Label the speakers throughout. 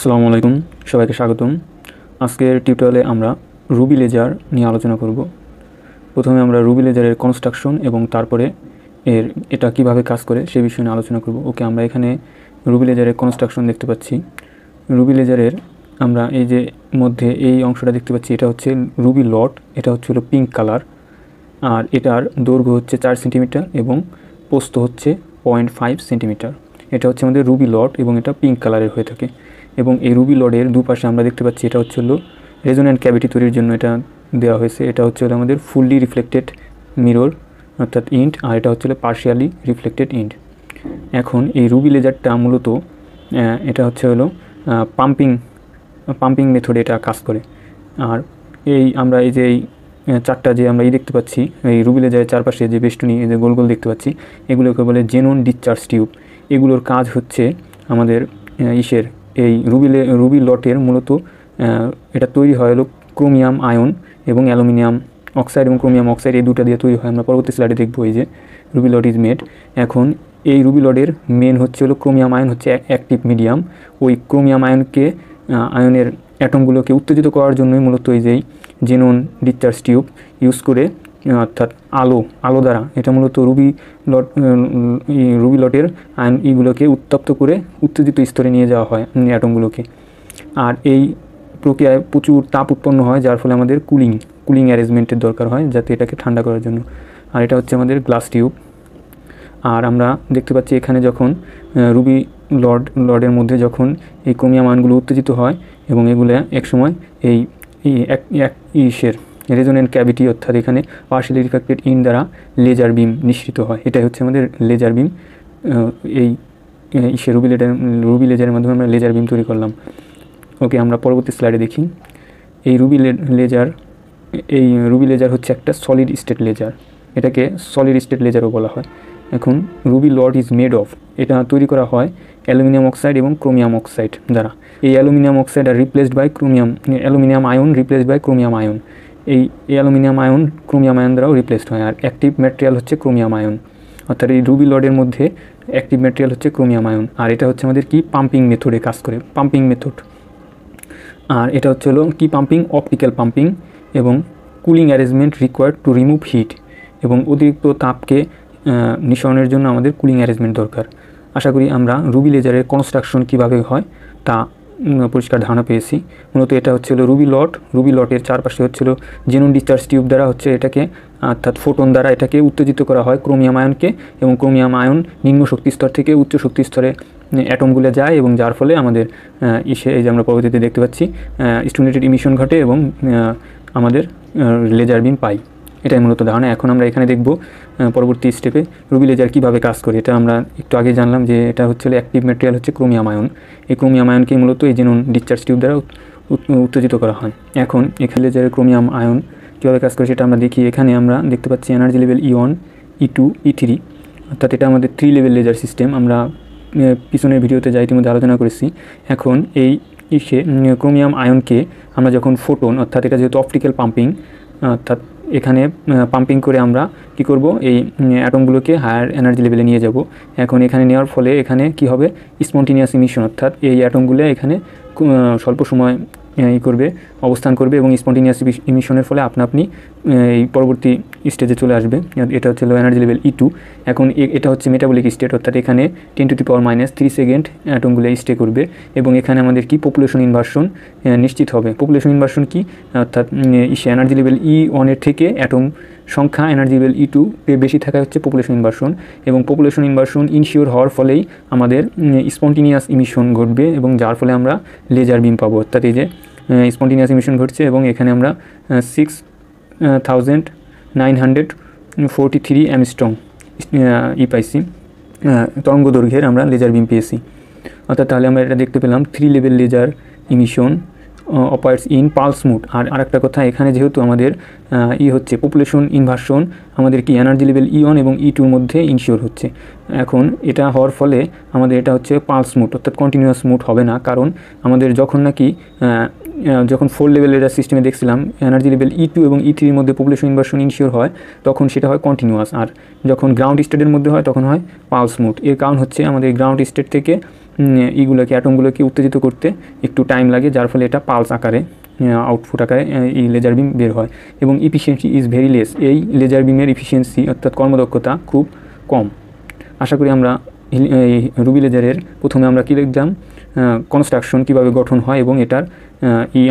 Speaker 1: আসসালামু আলাইকুম, সবাইকে স্বাগতম। আজকের টিউটোরিয়ালে আমরা রুবি লেজার নিয়ে আলোচনা করব। প্রথমে আমরা রুবি লেজারের কনস্ট্রাকশন এবং তারপরে এটা কিভাবে কাজ করে সে বিষয়ে নিয়ে আলোচনা করব। ওকে, আমরা এখানে রুবি লেজারের কনস্ট্রাকশন দেখতে পাচ্ছি। রুবি লেজারের আমরা এই যে মধ্যে এই অংশটা দেখতে পাচ্ছি, এটা হচ্ছে রুবি লট। এটা হচ্ছে হলো পিঙ্ক কালার, আর এটার দৈর্ঘ্য হচ্ছে 4 সেন্টিমিটার এবং প্রস্থ হচ্ছে 0.5 সেন্টিমিটার। এটা হচ্ছে আমাদের রুবি লট এবং এটা পিঙ্ক কালারের হয়ে থাকে। এবং এই রুবি লডের দুপাশে আমরা দেখতে পাচ্ছি এটা হচ্ছে হলো রেজোন্যান্ট ক্যাভিটি তৈরির জন্য এটা দেওয়া হয়েছে। এটা হচ্ছে হলো আমাদের ফুললি রিফ্লেক্টেড মিরর অর্থাৎ ইন্ট, আর এটা হচ্ছে হলো পার্শিয়ালি রিফ্লেক্টেড ইন্ট। এখন এই রুবি লেজারটা মূলত এটা হচ্ছে হলো পাম্পিং মেথডে এটা কাজ করে। আর আমরা এই যে চারটা যে আমরা দেখতে পাচ্ছি এই রুবি লেজারের চারপাশে যে বেষ্টনী, এই যে গোল গোল দেখতে পাচ্ছি, এগুলোকে বলে জেনন ডিসচার্জ টিউব। এগুলোর কাজ হচ্ছে আমাদের এই রুবি লটের মূলত এটা তৈরি হয় হলো ক্রোমিয়াম আয়ন এবং অ্যালুমিনিয়াম অক্সাইড এবং ক্রোমিয়াম অক্সাইড, এই দুটো দিয়ে তৈরি হয়। আমরা পরবর্তী স্লাইডে দেখবো এই যে রুবি লট ইজ মেড। এখন এই রুবি লটের মেন হচ্ছে হলো ক্রোমিয়াম আয়ন হচ্ছে অ্যাক্টিভ মিডিয়াম। ওই ক্রোমিয়াম আয়নের অ্যাটমগুলোকে উত্তেজিত করার জন্যই মূলত এই যে জেনন ডিসচার্জ টিউব ইউজ করে, অর্থাৎ আলো দ্বারা এটা মূলত রুবি লটের আয়ন এইগুলোকে উত্তপ্ত করে উত্তেজিত স্তরে নিয়ে যাওয়া হয় অ্যাটমগুলোকে। আর এই প্রক্রিয়ায় প্রচুর তাপ উৎপন্ন হয়, যার ফলে আমাদের কুলিং অ্যারেঞ্জমেন্টের দরকার হয় যাতে এটাকে ঠান্ডা করার জন্য। আর এটা হচ্ছে আমাদের গ্লাস টিউব। আর আমরা দেখতে পাচ্ছি এখানে যখন রুবি লডের মধ্যে যখন এই ক্রোমিয়াম আয়নগুলো উত্তেজিত হয় এবং এগুলো একসময় এই রেজোন্যান্ট ক্যাভিটি অর্থাৎ এখানে পার্শিয়ালি রিফ্লেক্টেড ইন দ্বারা লেজার বিম নিঃসৃত হয়। এটাই হচ্ছে আমাদের লেজার বিম। রুবি লেজারের মাধ্যমে আমরা লেজার বিম তৈরি করলাম। ওকে, আমরা পরবর্তী স্লাইডে দেখি। এই রুবি লেজার হচ্ছে একটা সলিড স্টেট লেজার। এটাকে সলিড স্টেট লেজারও বলা হয়। এখন ruby rod is made of, এটা তৈরি করা হয় অ্যালুমিনিয়াম অক্সাইড এবং ক্রোমিয়াম অক্সাইড দ্বারা। এই aluminium oxide are replaced by aluminium ion replaced by chromium ion. এই অ্যালুমিনিয়াম আয়ন ক্রোমিয়াম আয়ন দ্বারাও রিপ্লেসড হয়। আর অ্যাক্টিভ ম্যাটেরিয়াল হচ্ছে ক্রোমিয়াম আয়ন, অর্থাৎ এই রুবি লডের মধ্যে অ্যাক্টিভ ম্যাটেরিয়াল হচ্ছে ক্রোমিয়াম আয়ন। আর এটা হচ্ছে আমাদের পাম্পিং মেথডে কাজ করে, পাম্পিং মেথড। আর এটা হচ্ছে হলো অপটিক্যাল পাম্পিং এবং cooling arrangement required to remove heat, এবং অতিরিক্ত তাপকে নিঃসরণের জন্য আমাদের কুলিং অ্যারেঞ্জমেন্ট দরকার। আশা করি আমরা রুবি লেজারের কনস্ট্রাকশন কীভাবে হয় তা পরিষ্কার ধারণা পেয়েছি। মূলত এটা হচ্ছে হলো রুবি লটের চারপাশে হচ্ছিল জেনন ডিসচার্জ টিউব দ্বারা হচ্ছে এটাকে, অর্থাৎ ফোটন দ্বারা এটাকে উত্তেজিত করা হয় ক্রোমিয়াম আয়নকে, এবং ক্রোমিয়াম আয়ন নিম্ন শক্তি স্তর থেকে উচ্চ শক্তি স্তরে অ্যাটমগুলো যায়, এবং যার ফলে আমাদের এই যে আমরা পরবর্তীতে দেখতে পাচ্ছি স্টিমুলেটেড ইমিশন ঘটে এবং আমাদের লেজার বিম পাই। এটাই মূলত ধারণা। এখন আমরা এখানে দেখব পরবর্তী স্টেপে রুবি লেজার কীভাবে কাজ করে। এটা আমরা একটু আগে জানলাম যে এটা হচ্ছে অ্যাক্টিভ ম্যাটেরিয়াল হচ্ছে ক্রোমিয়াম আয়ন। এই ক্রোমিয়াম আয়নকে মূলত এই জেনন ডিসচার্জ টিউব দ্বারা উত্তেজিত করা হয়। এখন এখানে লেজারের ক্রোমিয়াম আয়ন কীভাবে কাজ করে সেটা আমরা দেখি। এখানে আমরা দেখতে পাচ্ছি energy level E1, E2, E3, অর্থাৎ এটা আমাদের 3 লেভেল লেজার সিস্টেম। আমরা পিছনের ভিডিওতে যা ইতিমধ্যে আলোচনা করেছি। এখন এই ক্রোমিয়াম আয়নকে আমরা যখন ফোটন, অর্থাৎ এটা যেহেতু অপটিক্যাল পাম্পিং, অর্থাৎ এখানে পাম্পিং করে আমরা কি করব, এই অ্যাটমগুলোকে হায়ার এনার্জি লেভেলে নিয়ে যাব। এখন এখানে নেওয়ার ফলে এখানে কি হবে, স্পন্টেনিয়াস ইমিশন, অর্থাৎ এই অ্যাটমগুলো এখানে স্বল্প সময় অবস্থান করবে এবং স্পন্টেনিয়াস ইমিশনের ফলে আপনি এই পরবর্তী স্টেজে চলে আসবে। এটা হচ্ছে এনার্জি লেভেল E2। এখন এটা হচ্ছে মেটাবলিক স্টেট, অর্থাৎ এখানে 10⁻³ সেকেন্ড অ্যাটমগুলো স্টে করবে, এবং এখানে আমাদের কি পপুলেশন ইনভার্সন নিশ্চিত হবে। পপুলেশন ইনভার্সন কি, অর্থাৎ এনার্জি লেভেল E1 এর থেকে অ্যাটম সংখ্যা এনার্জি লেভেল E2 এর বেশি থাকা হচ্ছে পপুলেশন ইনভার্সন, এবং পপুলেশন ইনভার্সন ইনশিওর হওয়ার ফলেই আমাদের স্পন্টেনিয়াস ইমিশন ঘটবে, এবং যার ফলে আমরা লেজার বিম পাবো। অর্থাৎ এই যে স্পন্টেনিয়াস ইমিশন ঘটছে এবং এখানে আমরা 6943 অ্যামস্ট্রং পাইছি তরঙ্গ দৈর্ঘ্যের আমরা লেজার বিম পেয়েছি। অর্থাৎ তাহলে আমরা এটা দেখতে পেলাম 3 level laser emission operates in pulse mode. আর আরেকটা কথা, এখানে যেহেতু আমাদের হচ্ছে পপুলেশন ইনভার্সন আমাদের কি এনার্জি লেভেল E1 এবং E2 মধ্যে ইনশিওর হচ্ছে। এখন এটা হওয়ার ফলে আমাদের এটা হচ্ছে পালস মোড, অর্থাৎ কন্টিনিউয়াস মোড হবে না। কারণ আমাদের যখন 4 লেভেল লেজার সিস্টেমে দেখছিলাম এনার্জি লেভেল E2 এবং E3 এর মধ্যে পপুলেশন ইনভার্সন ইনশিওর হয়, তখন সেটা হয় কন্টিনিউয়াস। আর যখন গ্রাউন্ড স্টেটের মধ্যে হয় তখন হয় পালস মোড। এর কারণ হচ্ছে আমাদের গ্রাউন্ড স্টেট থেকে এইগুলোকে অ্যাটমগুলোকে উত্তেজিত করতে একটু টাইম লাগে, যার ফলে এটা পালস আকারে আউটপুট আকারে এই লেজার বিম বের হয়। এবং ইফিসিয়েন্সি ইজ ভেরি লেস, এই লেজার বিমের ইফিসিয়েন্সি অর্থাৎ কর্মদক্ষতা খুব কম। আশা করি আমরা এই রুবি লেজারের প্রথমে আমরা কী দেখলাম, কনস্ট্রাকশন কীভাবে গঠন হয় এবং এটার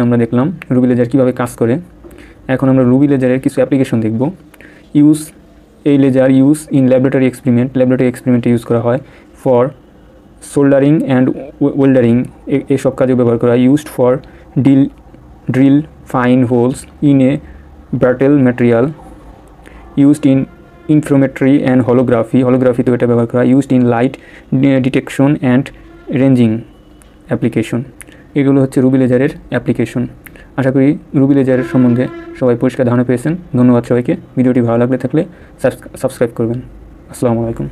Speaker 1: আমরা দেখলাম রুবি লেজার কীভাবে কাজ করে। এখন আমরা রুবি লেজারের কিছু অ্যাপ্লিকেশন দেখব। এই লেজার ইউজ ইন ল্যাবরেটরি এক্সপেরিমেন্টে ইউজ করা হয় ফর সোল্ডারিং অ্যান্ড ওয়েল্ডারিং, এসব কাজে ব্যবহার করা হয়। Used for drill fine holes in a brittle material, used in interferometry and হলোগ্রাফিতেও এটা ব্যবহার করা হয়। Used in light detection and ranging application. এগুলো হচ্ছে রুবি লেজারের অ্যাপ্লিকেশন। আশা করি রুবি লেজারের সম্বন্ধে সবাই পরিষ্কার ধারণা পেয়েছেন। ধন্যবাদ সবাইকে। ভিডিওটি ভালো লাগলে থাকলে সাবস্ক্রাইব করবেন। আসসালামু আলাইকুম।